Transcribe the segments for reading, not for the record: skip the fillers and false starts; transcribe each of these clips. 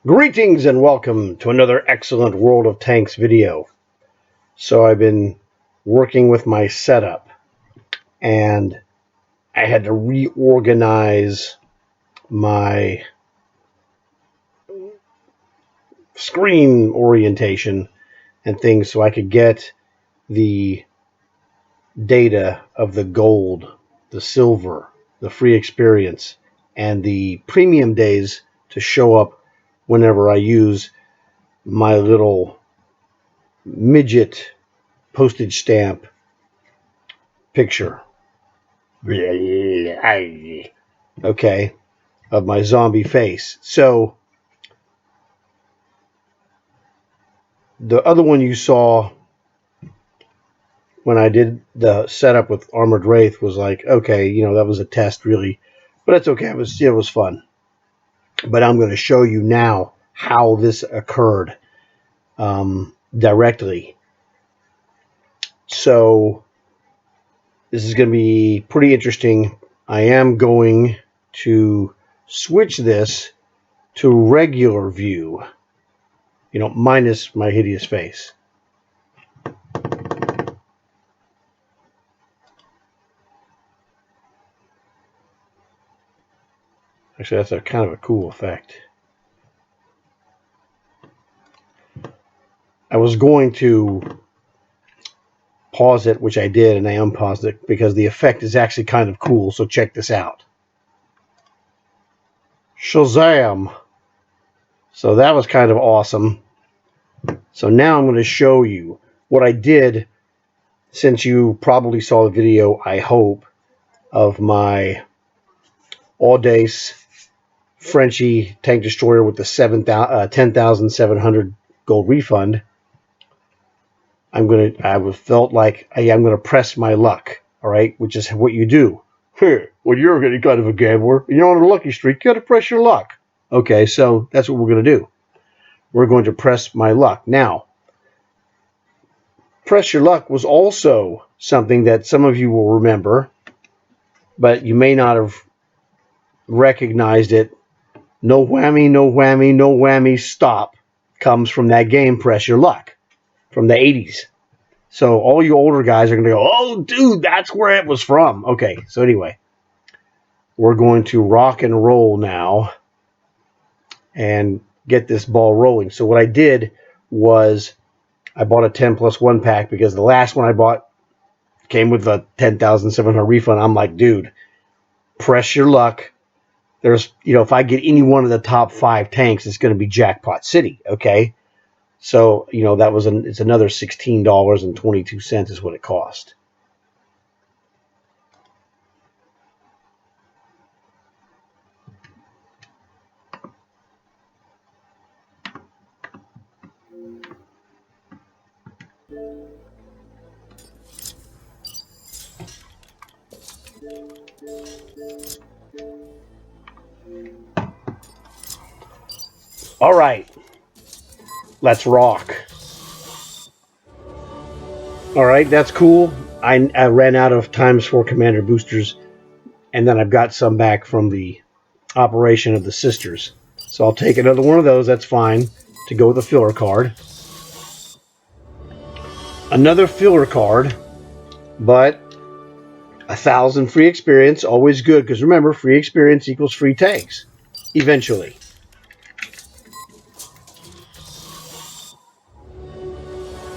Greetings and welcome to another excellent World of Tanks video. So I've been working with my setup and I had to reorganize my screen orientation and things so I could get the data of the gold, the silver, the free experience, and the premium days to show up whenever I use my little midget postage stamp picture. Okay, of my zombie face. So the other one you saw when I did the setup with Armored Wraith was like, okay, that was a test really, but it's okay. It was fun. But I'm going to show you now how this occurred directly. So this is going to be pretty interesting. I am going to switch this to regular view, minus my hideous face. Actually, that's a kind of a cool effect. I was going to pause it, which I did, and I unpaused it because the effect is actually kind of cool. So check this out. Shazam! So that was kind of awesome. So now I'm going to show you what I did, since you probably saw the video, I hope, of my Audace Frenchie tank destroyer with the 10,700 gold refund. I felt like I'm going to press my luck, all right, which is what you do. Hey, when you're getting kind of a gambler, and you're on a lucky streak, you got to press your luck. Okay, so that's what we're going to do. We're going to press my luck. Now, press your luck was also something that some of you will remember, but you may not have recognized it. No whammy, no whammy, no whammy, stop comes from that game, Press Your Luck, from the 80s. So all you older guys are going to go, oh, dude, that's where it was from. Okay, so anyway, we're going to rock and roll now and get this ball rolling. So what I did was I bought a 10 plus 1 pack because the last one I bought came with a 10,700 refund. I'm like, dude, press your luck. There's, if I get any one of the top 5 tanks, it's going to be Jackpot City, okay? So, it's another $16.22 is what it cost. All right, let's rock. All right, that's cool. I ran out of times for commander boosters, and then I've got some back from the operation of the sisters. So I'll take another one of those. That's fine to go with a filler card. Another filler card, but 1,000 free experience, always good, because remember, free experience equals free tanks, eventually.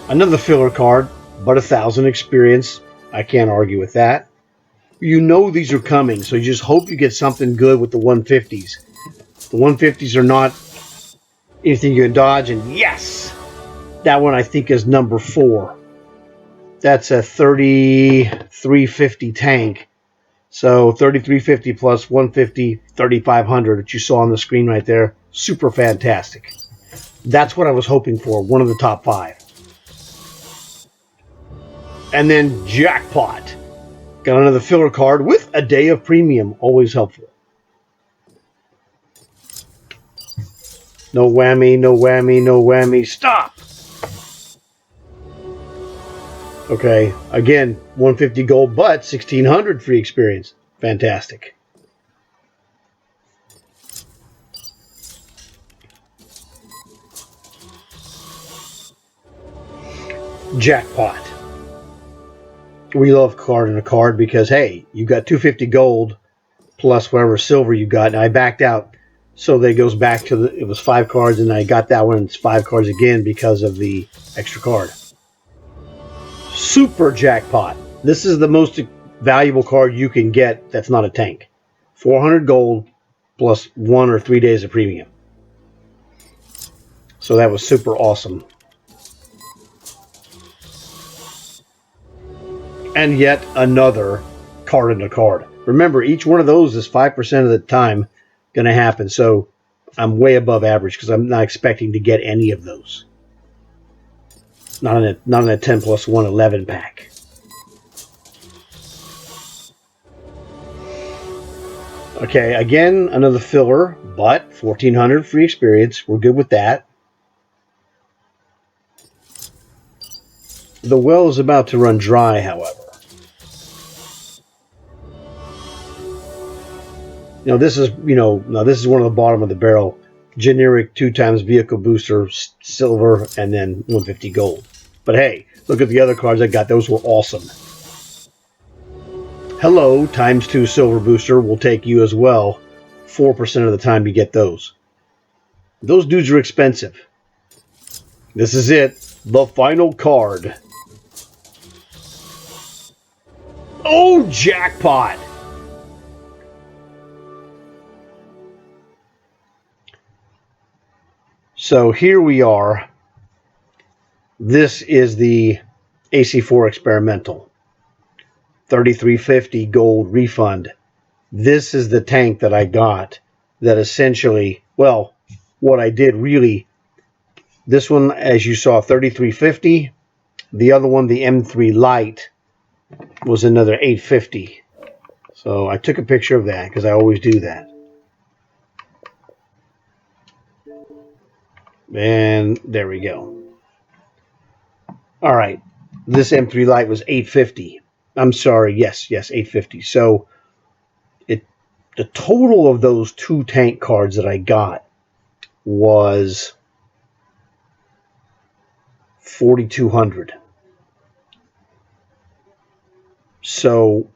Another filler card, but 1,000 experience. I can't argue with that. You know these are coming, so you just hope you get something good with the 150s. The 150s are not anything you can dodge, and yes! That one I think is number 4. That's a 3350 tank. So 3350 plus 150, 3500 that you saw on the screen right there. Super fantastic. That's what I was hoping for, one of the top 5. And then jackpot. Got another filler card with a day of premium. Always helpful. No whammy, no whammy, no whammy. Stop! Okay, again, 150 gold, but 1,600 free experience. Fantastic. Jackpot. We love card in a card because, hey, you got 250 gold plus whatever silver you got. And I backed out, so that it goes back to it was 5 cards, and I got that one. It's 5 cards again because of the extra card. Super Jackpot. This is the most valuable card you can get that's not a tank. 400 gold plus 1 or 3 days of premium. So that was super awesome. And yet another card in a card. Remember, each one of those is 5% of the time going to happen. So I'm way above average because I'm not expecting to get any of those. Not in a 10 plus 1 11 pack. Okay, again, another filler, but 1,400 free experience. We're good with that. The well is about to run dry, however. This is one of the bottom of the barrel. Generic 2 times vehicle booster, silver, and then 150 gold. But hey, look at the other cards I got. Those were awesome. Hello, times 2 silver booster will take you as well. 4% of the time you get those. Those dudes are expensive. This is it. The final card. Oh, jackpot! So here we are. This is the AC4 experimental. 3350 gold refund. This is the tank that I got that essentially, well, what I did really, this one, as you saw, 3350. The other one, the M3 Lite, was another 850. So I took a picture of that because I always do that. And there we go. All right. This M3 Lite was 850. I'm sorry. Yes, 850. So the total of those 2 tank cards that I got was 4,200. So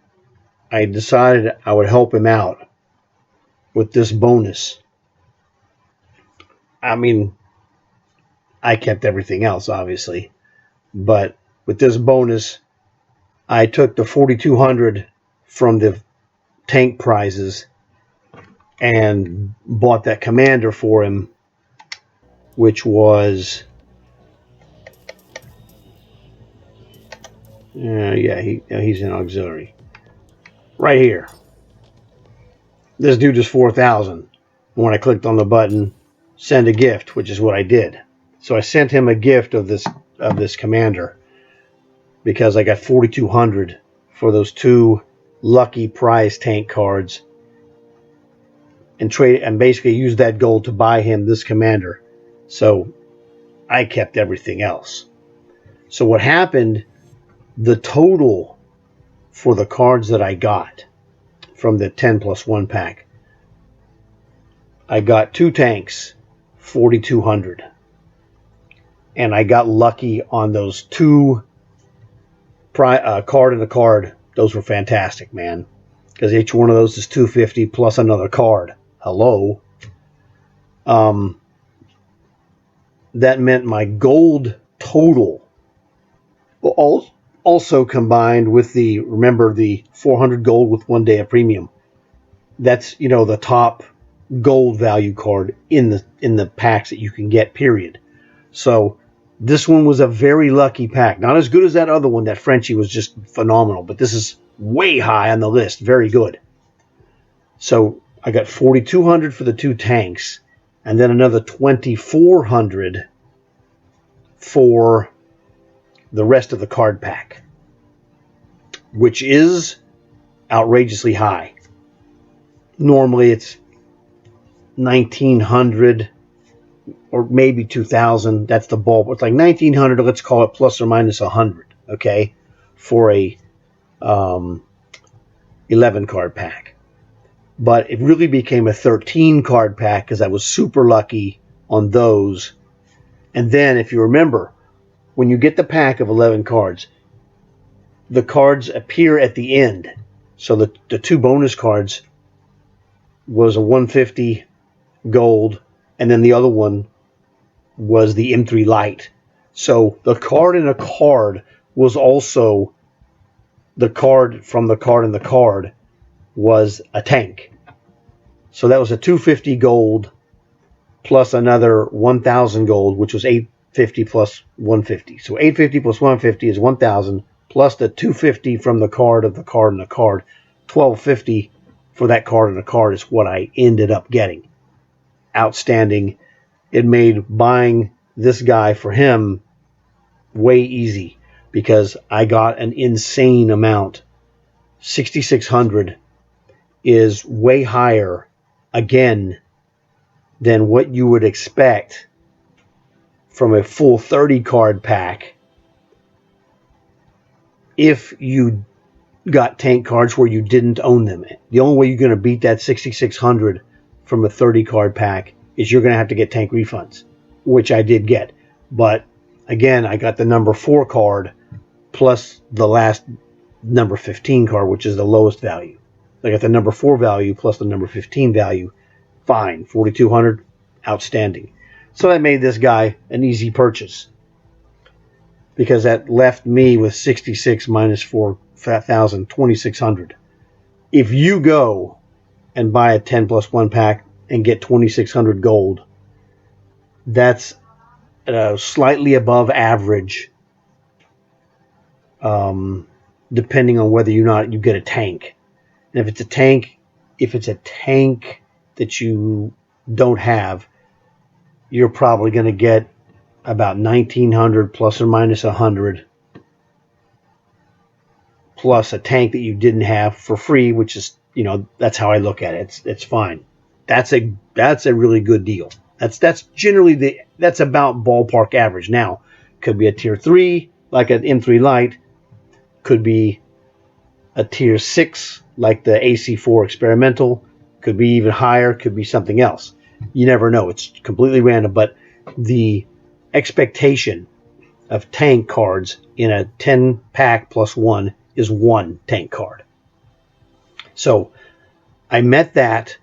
I decided I would help him out with this bonus. I mean, I kept everything else, obviously. But with this bonus, I took the 4,200 from the tank prizes and bought that commander for him, which was he's an auxiliary right here. This dude is 4,000. When I clicked on the button, send a gift, which is what I did. So I sent him a gift of this commander because I got 4,200 for those 2 lucky prize tank cards, and basically used that gold to buy him this commander. So I kept everything else. So what happened, the total for the cards that I got from the 10 plus 1 pack, I got 2 tanks, 4,200. And I got lucky on those 2 card in a card. Those were fantastic, man. Because each one of those is 250 plus another card. Hello. That meant my gold total, also combined with the 400 gold with 1 day of premium. That's the top gold value card in the packs that you can get, period. So this one was a very lucky pack. Not as good as that other one. That Frenchie was just phenomenal, but this is way high on the list. Very good. So I got 4,200 for the 2 tanks, and then another 2,400 for the rest of the card pack, which is outrageously high. Normally it's 1,900 or maybe 2,000. That's the bulb. It's like 1,900. Let's call it plus or minus 100. Okay, for a 11 card pack. But it really became a 13 card pack because I was super lucky on those. And then, if you remember, when you get the pack of 11 cards, the cards appear at the end. So the 2 bonus cards was a 150 gold, and then the other one was the M3 light. So the card in a card was also the card from the card in the card was a tank. So that was a 250 gold plus another 1,000 gold, which was 850 plus 150. So 850 plus 150 is 1,000, plus the 250 from the card of the card in the card. 1,250 for that card in the card is what I ended up getting. Outstanding. It made buying this guy for him way easy because I got an insane amount. 6,600 is way higher, again, than what you would expect from a full 30 card pack if you got tank cards where you didn't own them. The only way you're going to beat that 6,600 from a 30 card pack is you're going to have to get tank refunds, which I did get. But again, I got the number 4 card plus the last number 15 card, which is the lowest value. I got the number 4 value plus the number 15 value. Fine. 4,200. Outstanding. So that made this guy an easy purchase because that left me with 66 minus 4,000, 2,600. If you go and buy a 10 plus 1 pack and get 2,600 gold, that's slightly above average, depending on whether or not you get a tank. And if it's a tank that you don't have, you're probably going to get about 1,900 plus or minus 100 plus a tank that you didn't have for free, which is, that's how I look at it. It's fine. That's a really good deal. That's generally that's about ballpark average. Now, could be a tier 3 like an M3 Lite, could be a tier 6 like the AC4 experimental, could be even higher, could be something else. You never know. It's completely random, but the expectation of tank cards in a 10 pack plus 1 is 1 tank card. So I met that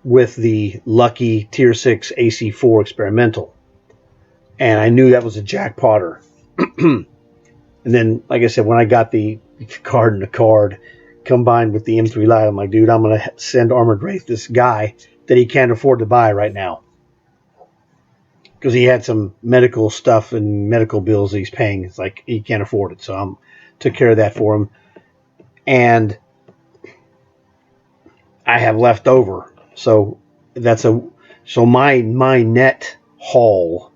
with the lucky tier 6 AC4 experimental, and I knew that was a jackpotter. And then, like I said, when I got the card in the card combined with the M3 Lite, I'm like, dude, I'm going to send Armored Wraith this guy that he can't afford to buy right now because he had some medical stuff and medical bills that he's paying. It's like he can't afford it, so I took care of that for him. And I have left over, so my net haul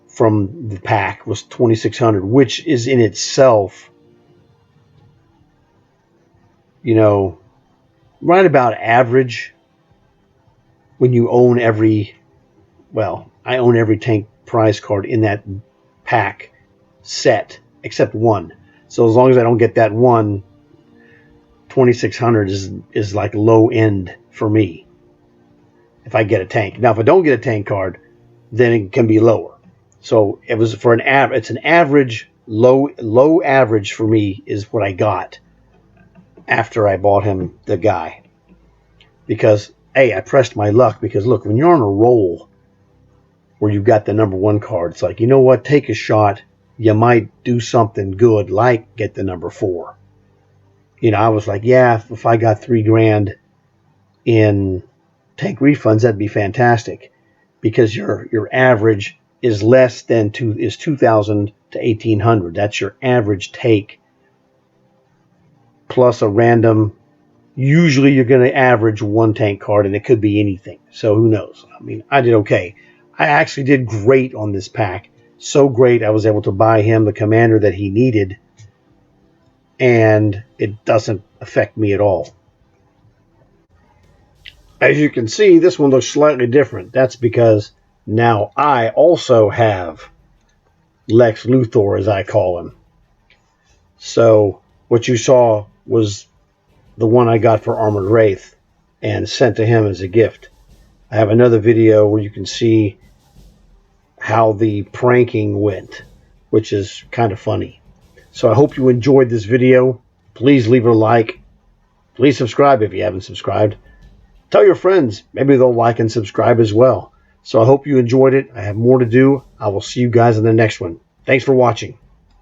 from the pack was 2,600, which is in itself, right about average when you own I own every tank prize card in that pack set except one. So as long as I don't get that one, 2,600 is like low end for me if I get a tank. Now, if I don't get a tank card, then it can be lower. So it was for it's an average, low average for me is what I got after I bought him the guy. Because, I pressed my luck because, look, when you're on a roll where you've got the number 1 card, it's like, you know what, take a shot. You might do something good like get the number 4. I was like, yeah, if I got $3,000 in tank refunds, that'd be fantastic because your average is less than 2,000 to 1,800. That's your average take plus a random. Usually you're going to average 1 tank card, and it could be anything. So who knows? I mean, I did okay. I actually did great on this pack. So great, I was able to buy him the commander that he needed, and it doesn't affect me at all. As you can see, this one looks slightly different. That's because now I also have Lex Luthor, as I call him. So what you saw was the one I got for Armored Wraith and sent to him as a gift. I have another video where you can see how the pranking went, which is kind of funny. So I hope you enjoyed this video. Please leave a like. Please subscribe if you haven't subscribed. Tell your friends. Maybe they'll like and subscribe as well. So I hope you enjoyed it. I have more to do. I will see you guys in the next one. Thanks for watching.